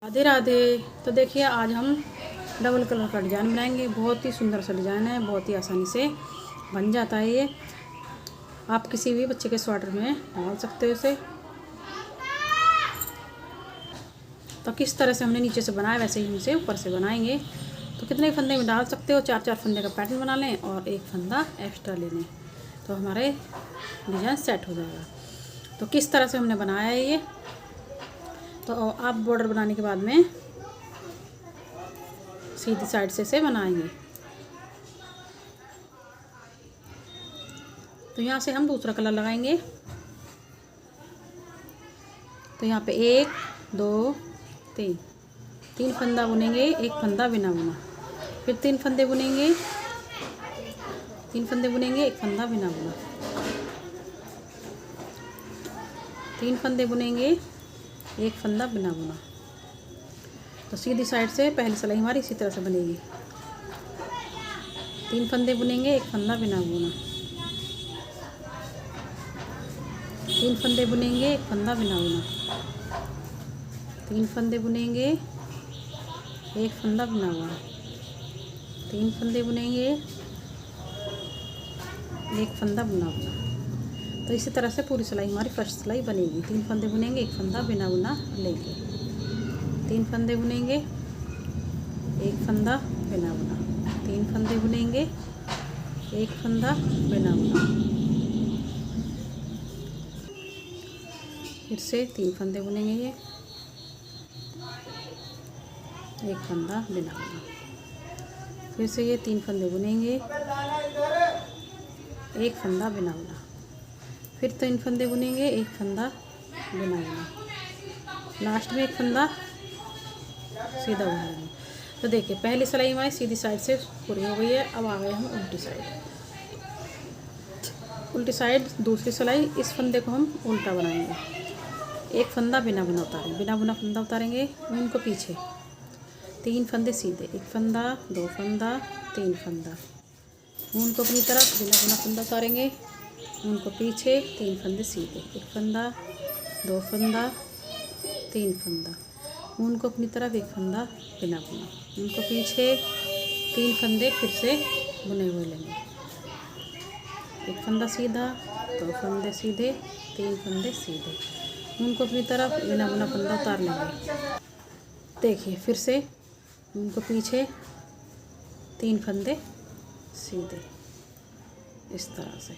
राधे राधे। तो देखिए आज हम डबल कलर का डिज़ाइन बनाएंगे। बहुत ही सुंदर सा डिज़ाइन है, बहुत ही आसानी से बन जाता है। ये आप किसी भी बच्चे के स्वेटर में डाल सकते हो इसे। तो किस तरह से हमने नीचे से बनाया वैसे ही हम इसे ऊपर से बनाएंगे। तो कितने फंदे में डाल सकते हो, 4-4 फंदे का पैटर्न बना लें और एक फंदा एक्स्ट्रा ले लें तो हमारे डिज़ाइन सेट हो जाएगा। तो किस तरह से हमने बनाया है ये, तो आप बॉर्डर बनाने के बाद में सीधी साइड से इसे बनाएंगे। तो यहाँ से हम दूसरा कलर लगाएंगे। तो यहाँ पे 1 2 3 फंदा बुनेंगे, एक फंदा बिना बुना, फिर 3 फंदे बुनेंगे, 3 फंदे बुनेंगे, एक फंदा बिना बुना, 3 फंदे बुनेंगे, एक फंदा बिना बुना। तो सीधी साइड से पहली सिलाई हमारी इसी तरह से बनेगी। 3 फंदे बुनेंगे, एक फंदा बिना बुना, 3 फंदे बुनेंगे, एक फंदा बिना बुना, 3 फंदे बुनेंगे, एक फंदा बिना बुना, 3 फंदे बुनेंगे, एक फंदा बिना बुना। तो इसी तरह से पूरी सिलाई हमारी फर्स्ट सिलाई बनेगी। 3 फंदे बुनेंगे, एक फंदा बिना बुना लेंगे, 3 फंदे बुनेंगे, एक फंदा बिना बुना, 3 फंदे बुनेंगे, एक फंदा बिना बुना, फिर से 3 फंदे बुनेंगे, ये एक फंदा बिना बुना, फिर से ये 3 फंदे बुनेंगे, एक फंदा बिना बुना, फिर 3 फंदे बुनेंगे, एक फंदा बिना बुना, लास्ट में एक फंदा सीधा बुनेंगे। तो देखिए पहली सिलाई हमारी सीधी साइड से पूरी हो गई है। अब आ गए हम उल्टी साइड। उल्टी साइड दूसरी सिलाई, इस फंदे को हम उल्टा बनाएंगे। एक फंदा बिना बुना उतारेंगे, बिना बुना फंदा उतारेंगे, उनको पीछे 3 फंदे सीधे, एक फंदा, 2 फंदा, 3 फंदा, उनको अपनी तरफ बिना बुना फंदा उतारेंगे, उनको पीछे 3 फंदे सीधे, एक फंदा, 2 फंदा, 3 फंदा, उनको अपनी तरफ एक फंदा बिना बुना, उनको पीछे 3 फंदे फिर से बुने हुए लेंगे, एक फंदा सीधा, 2 फंदे सीधे, 3 फंदे सीधे, उनको अपनी तरफ बिना बुना फंदा उतार लेंगे। देखिए फिर से उनको पीछे 3 फंदे सीधे, इस तरह से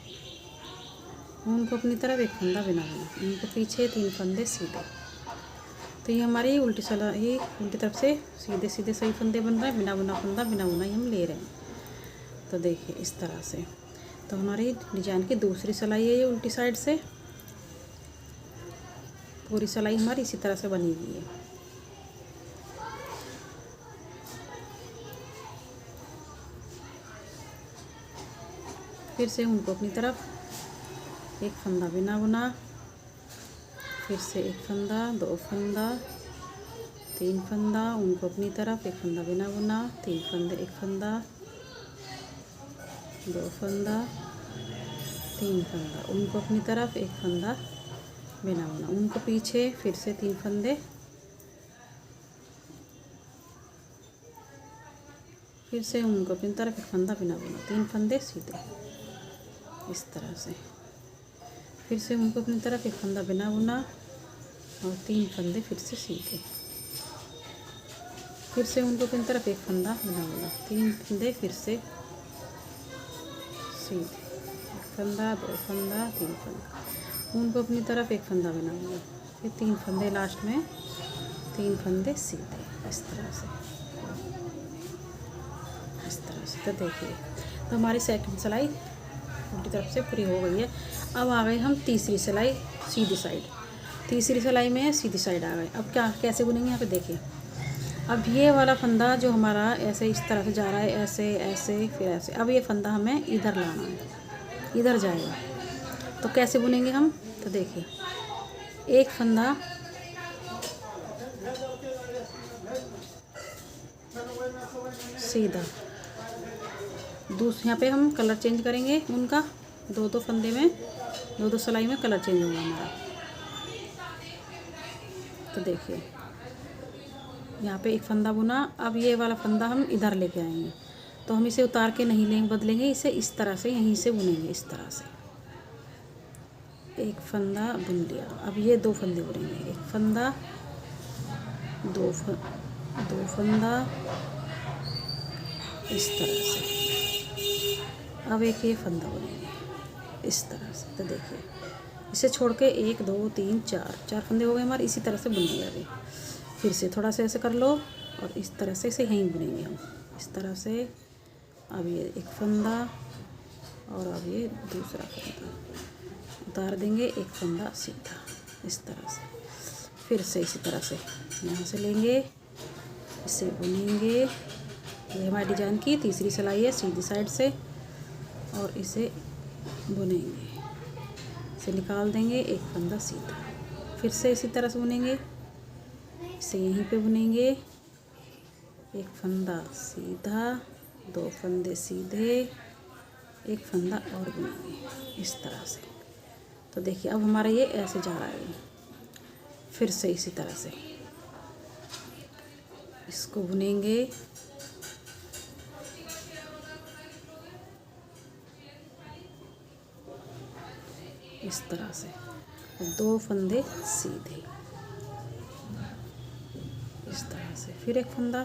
उनको अपनी तरफ एक फंदा बिना बुना, उनको पीछे 3 फंदे सीधे। तो ये हमारी उल्टी सिलाई, उल्टी तरफ से सीधे सीधे सही फंदे बन रहे हैं, बिना बुना फंदा बिना बुना ही हम ले रहे हैं। तो देखिए इस तरह से। तो हमारी डिजाइन की दूसरी सिलाई है ये उल्टी साइड से। पूरी सिलाई हमारी इसी तरह से बनी हुई है। फिर से उनको अपनी तरफ एक फंदा बिना बुना, फिर से एक फंदा, 2 फंदा, 3 फंदा, उनको अपनी तरफ एक फंदा बिना बुना, 3 फंदे, एक फंदा, 2 फंदा, 3 फंदा, उनको अपनी तरफ एक फंदा बिना बुना, उनको पीछे फिर से 3 फंदे, फिर से उनको अपनी तरफ एक फंदा बिना बुना, 3 फंदे सीधे, इस तरह से। फिर से उनको अपनी तरफ एक फंदा बिना बुना और 3 फंदे फिर से सीधे, फिर से उनको अपनी तरफ एक फंदा बिना बुना, 3 फंदे फिर से सीधे, एक फंदा, 2 फंदा, 3 फंदा, उनको अपनी तरफ एक फंदा बिना बुना, फिर 3 फंदे, लास्ट में 3 फंदे सीधे, इस तरह से, इस तरह से। तो देखिए तो हमारी सेकंड सिलाई उल्टी तरफ से पूरी हो गई है। अब आ गए हम तीसरी सिलाई सीधी साइड। तीसरी सिलाई में सीधी साइड आ गए। अब क्या कैसे बुनेंगे, यहाँ पे देखिए। अब ये वाला फंदा जो हमारा ऐसे इस तरह से जा रहा है, ऐसे ऐसे फिर ऐसे, अब ये फंदा हमें इधर लाना है, इधर जाएगा। तो कैसे बुनेंगे हम, तो देखिए एक फंदा सीधा, यहाँ पे हम कलर चेंज करेंगे उनका, 2-2 फंदे में 2-2 सिलाई में कलर चेंज होगा हमारा। तो देखिए यहाँ पे एक फंदा बुना। अब ये वाला फंदा हम इधर लेके आएंगे, तो हम इसे उतार के नहीं लेंगे, बदलेंगे इसे इस तरह से, यहीं से बुनेंगे इस तरह से। एक फंदा बुन लिया। अब ये 2 फंदे बुनेंगे, एक फंदा, दो फंदा इस तरह से। अब एक ये फंदा बुनेंगे इस तरह से। तो देखिए इसे छोड़ के 1 2 3 4 फंदे हो गए हमारे। इसी तरह से बुनेंगे। अभी फिर से थोड़ा सा ऐसे कर लो और इस तरह से इसे यहीं बुनेंगे हम इस तरह से। अब ये एक फंदा और अब ये दूसरा फंदा उतार देंगे, एक फंदा सीधा इस तरह से। फिर से इसी तरह से यहाँ से लेंगे, इसे बुनेंगे। ये हमारी डिजाइन की तीसरी सिलाई है सीधी साइड से, और इसे बुनेंगे, इसे निकाल देंगे, एक फंदा सीधा। फिर से इसी तरह से बुनेंगे, इसे यहीं पे बुनेंगे, एक फंदा सीधा, 2 फंदे सीधे, एक फंदा और बुनेंगे इस तरह से। तो देखिए अब हमारा ये ऐसे जा रहा है। फिर से इसी तरह से इसको बुनेंगे, इस तरह से, 2 फंदे सीधे इस तरह से। फिर एक फंदा,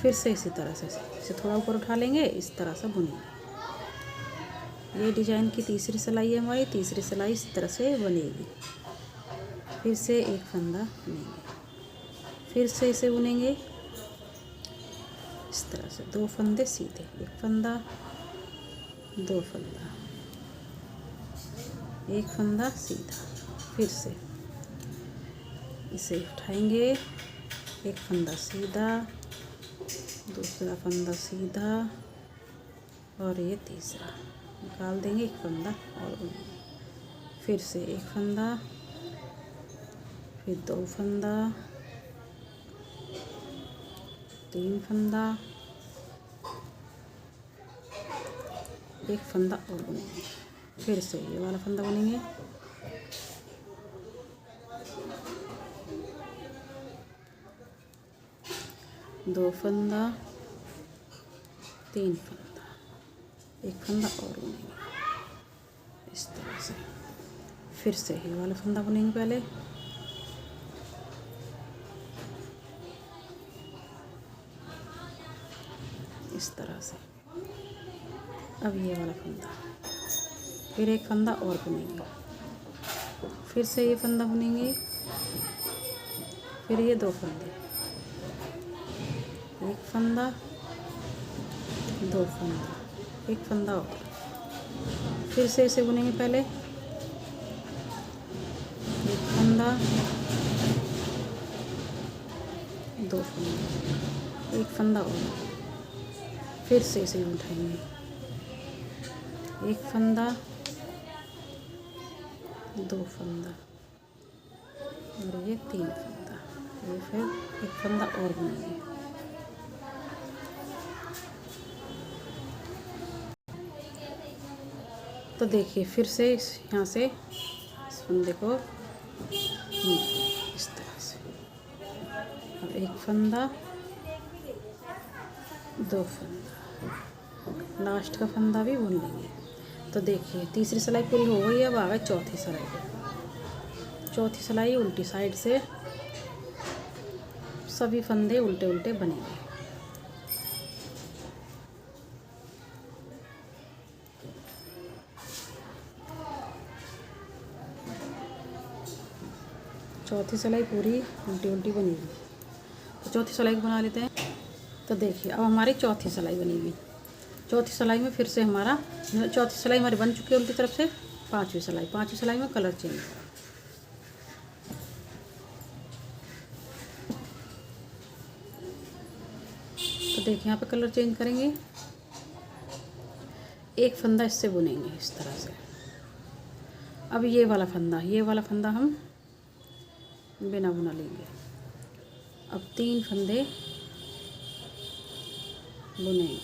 फिर से इसी तरह से इसे थोड़ा ऊपर उठा लेंगे, इस तरह से बुनेंगे। ये डिजाइन की तीसरी सिलाई है हमारी। तीसरी सिलाई इस तरह से बनेगी। फिर से एक फंदा बुनेंगे, फिर से इसे बुनेंगे इस तरह से, 2 फंदे सीधे, एक फंदा, 2 फंदा, एक फंदा सीधा। फिर से इसे उठाएंगे, एक फंदा सीधा, दूसरा फंदा सीधा, और ये तीसरा निकाल देंगे, एक फंदा और बुनेंगे। फिर से एक फंदा, फिर 2 फंदा, 3 फंदा, एक फंदा और बुनेंगे। फिर से ये वाला फंदा बुनेंगे, दो फंदा, 3 फंदा, एक फंदा और बुनेंगे इस तरह से। फिर से ये वाला फंदा बुनेंगे पहले, इस तरह से। अब ये वाला फंदा, फिर एक फंदा और बुनेंगे, फिर से ये फंदा बुनेंगे, फिर ये 2 फंदे, एक फंदा, 2 फंदा, एक फंदा और। फिर से इसे बुनेंगे पहले, एक फंदा, 2 फंदे, एक फंदा और। फिर से इसे उठाएंगे, एक फंदा, 2 फंदा, और ये 3 फंदा, ये फिर एक फंदा और बुनेंगे। तो देखिए फिर से यहाँ से इस फंदे को इस तरह से। अब एक फंदा, 2 फंदा, लास्ट का फंदा भी बुन लेंगे। तो देखिए तीसरी सिलाई पूरी हो गई। अब आ गई चौथी सिलाई पे। चौथी सिलाई उल्टी साइड से, सभी फंदे उल्टे उल्टे बनेंगे। चौथी सिलाई पूरी उल्टी उल्टी बनेगी। तो चौथी सिलाई को बना लेते हैं। तो देखिए अब हमारी चौथी सिलाई बनेगी। चौथी सिलाई में फिर से हमारा, चौथी सिलाई हमारी बन चुकी है उल्टी तरफ से। पांचवी सिलाई में कलर चेंज। तो देखिए यहाँ पे कलर चेंज करेंगे, एक फंदा इससे बुनेंगे इस तरह से। अब ये वाला फंदा हम बिना बुना लेंगे। अब 3 फंदे बुनेंगे,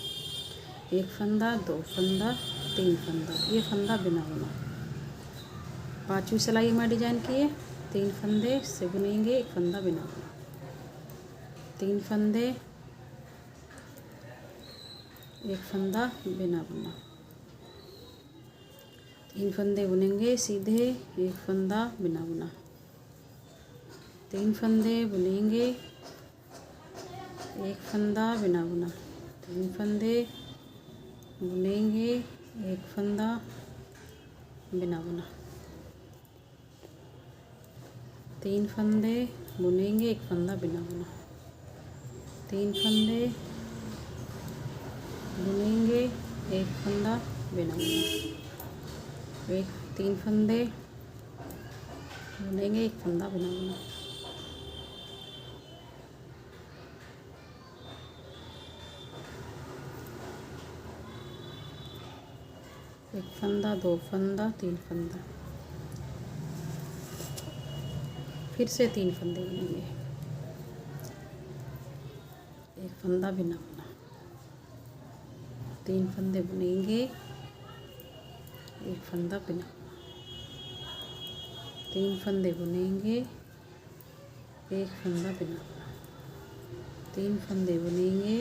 एक फंदा, 2 फंदा, 3 फंदा, ये फंदा बिना बुना। पांचवी सिलाई हमारी डिजाइन की है, 3 फंदे से बुनेंगे, एक फंदा बिना बुना। 3 फंदे, एक फंदा बिना बुना, 3 फंदे बुनेंगे सीधे, एक फंदा बिना बुना, 3 फंदे बुनेंगे, एक फंदा बिना बुना, 3 फंदे बुनेंगे, एक फंदा बिना बुना, 3 फंदे बुनेंगे, एक फंदा बिना बुना, 3 फंदे बुनेंगे, एक फंदा बिना बुना, 3 फंदे बुनेंगे, एक फंदा बिना बुना, एक फंदा, 2 फंदा, 3 फंदा, फिर से 3 फंदे बुनेंगे, एक फंदा बिना बुना, 3 फंदे बुनेंगे, एक फंदा बिना बुना, 3 फंदे बुनेंगे, एक फंदा बिना बुना, 3 फंदे बुनेंगे,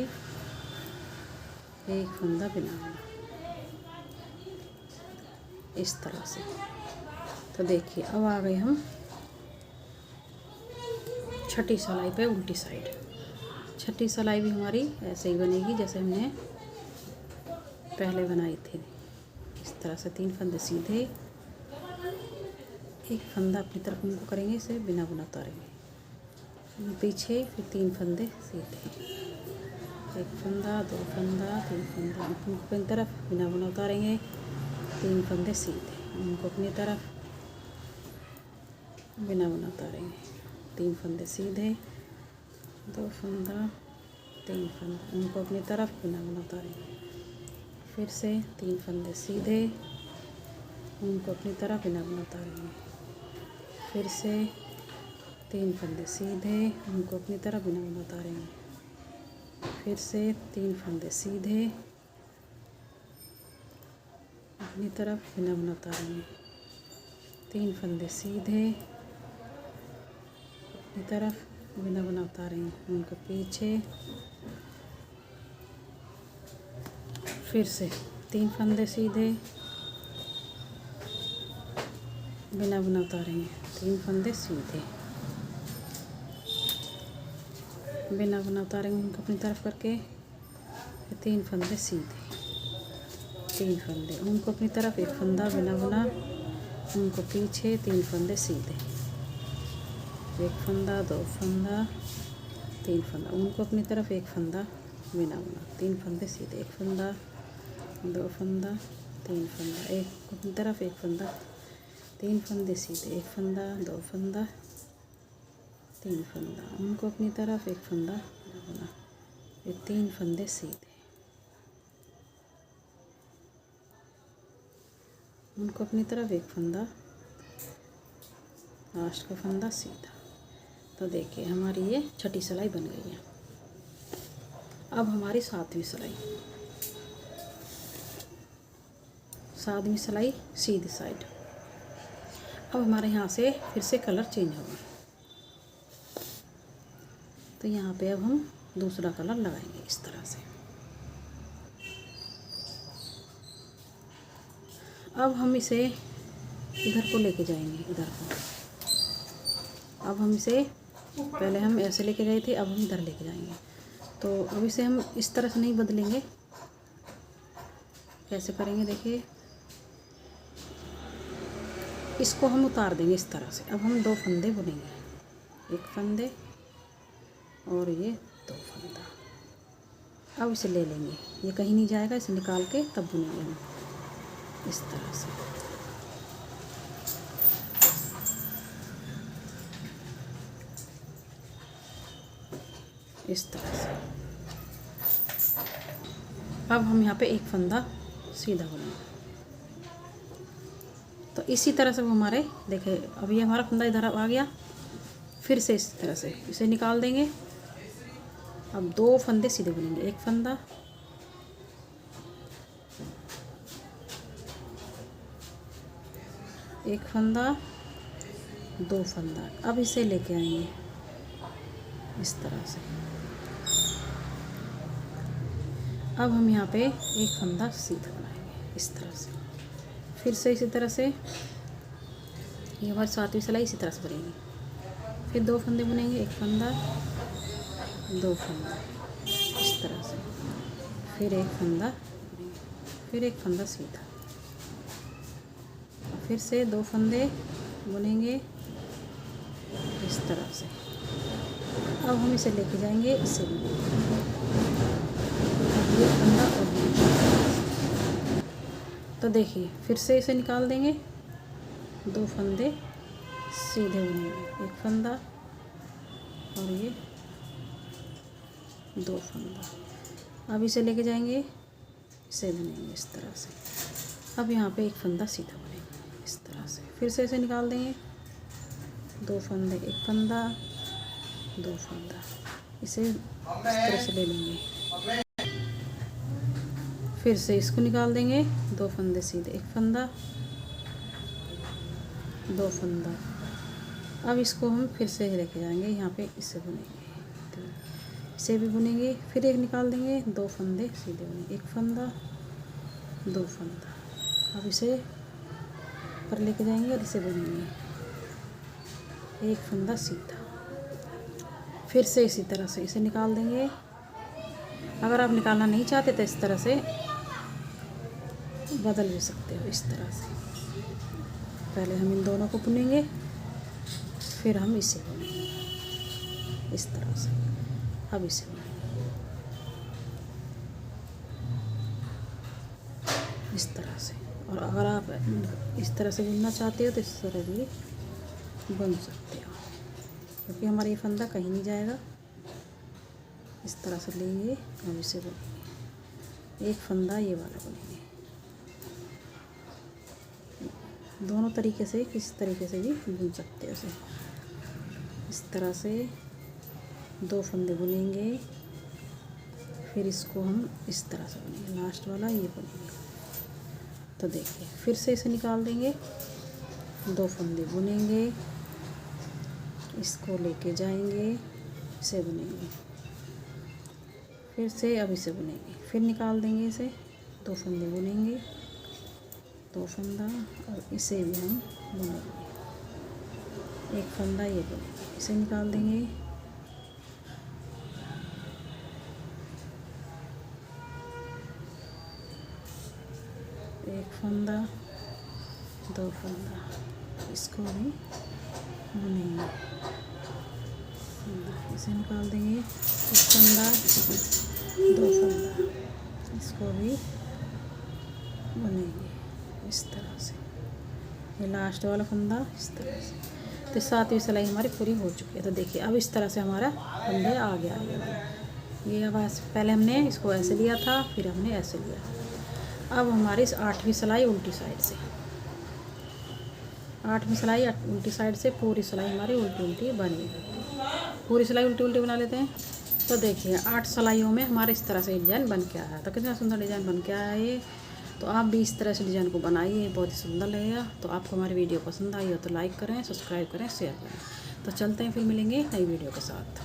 एक फंदा बिना बुना, इस तरह से। तो देखिए अब आ गए हम छठी सिलाई पे उल्टी साइड। छठी सिलाई भी हमारी ऐसे ही बनेगी जैसे हमने पहले बनाई थी। इस तरह से 3 फंदे सीधे, एक फंदा अपनी तरफ उनको करेंगे, इसे बिना बुना उतारेंगे, पीछे फिर 3 फंदे सीधे, एक फंदा, 2 फंदा, 3 फंदा, उनको अपनी तरफ बिना बुना उतारेंगे, 3 फंदे सीधे, उनको अपनी तरफ बिना बुना उतारेंगे, 3 फंदे सीधे, 2 फंदा, 3 फंदा, उनको अपनी तरफ बिना बुना उतारेंगे, फिर से 3 फंदे सीधे, उनको अपनी तरफ बिना बुना उतारेंगे, फिर से 3 फंदे सीधे, उनको अपनी तरफ बिना बुना उतारेंगे, फिर से 3 फंदे सीधे, अपनी तरफ बिना बुना उतारेंगे, 3 फंदे सीधे, अपनी तरफ बिना बुना उतारेंगे, उनको पीछे, फिर से 3 फंदे सीधे, बिना बुना उतारेंगे, 3 फंदे सीधे, बिना बुना उतारेंगे, उनको अपनी तरफ करके, 3 फंदे सीधे, 3 फंदे, उनको अपनी तरफ, एक फंदा बिना बुना, उनको पीछे, 3 फंदे सीधे, एक फंदा, 2 फंदा, 3 फंदा, उनको अपनी तरफ, एक फंदा बिना बुना, 3 फंदे सीधे, एक फंदा, 2 फंदा, 3 फंदा, एक अपनी तरफ, एक फंदा, 3 फंदे सीधे, एक फंदा, 2 फंदा, 3 फंदा, उनको अपनी तरफ, एक फंदा बिना बुना, फिर 3 फंदे सीधे, उनको अपनी तरफ, एक फंदा, लास्ट का फंदा सीधा। तो देखिए हमारी ये छठी सिलाई बन गई है। अब हमारी 7वीं सिलाई, 7वीं सिलाई सीधी साइड। अब हमारे यहाँ से फिर से कलर चेंज होगा, तो यहाँ पे अब हम दूसरा कलर लगाएंगे इस तरह से। अब हम इसे इधर को लेके जाएंगे, इधर को। अब हम इसे, पहले हम ऐसे लेके गए थे, अब हम इधर लेके जाएंगे। तो अब इसे हम इस तरह से नहीं बदलेंगे, कैसे करेंगे देखिए, इसको हम उतार देंगे इस तरह से। अब हम 2 फंदे बुनेंगे, एक फंदे और ये 2 फंदा। अब इसे ले लेंगे, ये कहीं नहीं जाएगा, इसे निकाल के तब बुनेंगे हम इस तरह से। इस तरह से। अब हम यहाँ पे एक फंदा सीधा बुनेंगे। तो इसी तरह से वो हमारे, देखिए अब ये हमारा फंदा इधर आ गया, फिर से इस तरह से इसे निकाल देंगे। अब 2 फंदे सीधे बुनेंगे, एक फंदा, एक फंदा, 2 फंदा। अब इसे लेके आएंगे इस तरह से। अब हम यहाँ पे एक फंदा सीधा बनाएंगे इस तरह से। फिर से इसी तरह से ये हमारी 7वीं सिलाई इसी तरह से बनेगी। फिर 2 फंदे बुनेंगे, एक फंदा 2 फंदा इस तरह से, फिर एक फंदा, फिर एक फंदा सीधा, फिर से 2 फंदे बुनेंगे इस तरह से। अब हम इसे लेके जाएंगे इसे ये फंदा और तो देखिए फिर से इसे निकाल देंगे, 2 फंदे सीधे बुनेंगे, एक फंदा और ये 2 फंदा। अब इसे लेके जाएंगे, इसे बुनेंगे इस तरह से। अब यहाँ पे एक फंदा सीधा बुनेंगे इस तरह से। फिर से इसे निकाल देंगे, 2 फंदे, एक फंदा 2 फंदा, इसे इस तरह से ले लेंगे। फिर से इसको निकाल देंगे, 2 फंदे सीधे, एक फंदा 2 फंदा। अब इसको हम फिर से लेके जाएंगे, यहाँ पे इसे बुनेंगे, इसे भी बुनेंगे, फिर एक निकाल देंगे, 2 फंदे सीधे बुनेंगे, एक फंदा 2 फंदा। अब इसे पर लेके जाएंगे और इसे बुनेंगे, एक फंदा सीधा। फिर से इसी तरह से इसे निकाल देंगे। अगर आप निकालना नहीं चाहते तो इस तरह से बदल भी सकते हो, इस तरह से। पहले हम इन दोनों को बुनेंगे, फिर हम इसे बुनेंगे इस तरह से। अब इसे बुनेंगे इस तरह से। और अगर आप इस तरह से बुनना चाहते हो तो इस तरह भी बुन सकते हो, क्योंकि हमारा ये फंदा कहीं नहीं जाएगा। इस तरह से लेंगे और इसे बुनेंगे, एक फंदा ये वाला बुनेंगे। दोनों तरीके से, किस तरीके से भी बुन सकते हो इसे। इस तरह से 2 फंदे बुनेंगे, फिर इसको हम इस तरह से बुनेंगे, लास्ट वाला ये बुनेंगे। तो देखिए फिर से इसे निकाल देंगे, 2 फंदे बुनेंगे, इसको लेके जाएंगे, इसे बुनेंगे, फिर से अब इसे बुनेंगे, फिर निकाल देंगे इसे, 2 फंदे बुनेंगे, 2 फंदा और इसे भी हम बुनेंगे, एक फंदा ये बुनेंगे, इसे निकाल देंगे, एक फंदा 2 फंदा, इसको भी बुनेंगे, इसे निकाल देंगे, एक फंदा 2 फंदा, इसको भी बुनेंगे इस तरह से। ये लास्ट वाला फंदा इस तरह से। तो 7वीं सिलाई हमारी पूरी हो चुकी है। तो देखिए अब इस तरह से हमारा फंदे आ गया ये। अब पहले हमने इसको ऐसे लिया था, फिर हमने ऐसे लिया। अब हमारी 8वीं सिलाई उल्टी साइड से, 8वीं सिलाई उल्टी साइड से पूरी सिलाई हमारी उल्टी उल्टी बनेगी। पूरी सिलाई उल्टी उल्टी बना लेते हैं। तो देखिए 8 सिलाइयों में हमारे इस तरह से डिज़ाइन बन के आया है। तो कितना सुंदर डिज़ाइन बन के आया है ये। तो आप भी इस तरह से डिज़ाइन को बनाइए, बहुत ही सुंदर लगेगा। तो आपको हमारी वीडियो पसंद आई हो तो लाइक करें, सब्सक्राइब करें, शेयर करें। तो चलते हैं, फिर मिलेंगे नई वीडियो के साथ।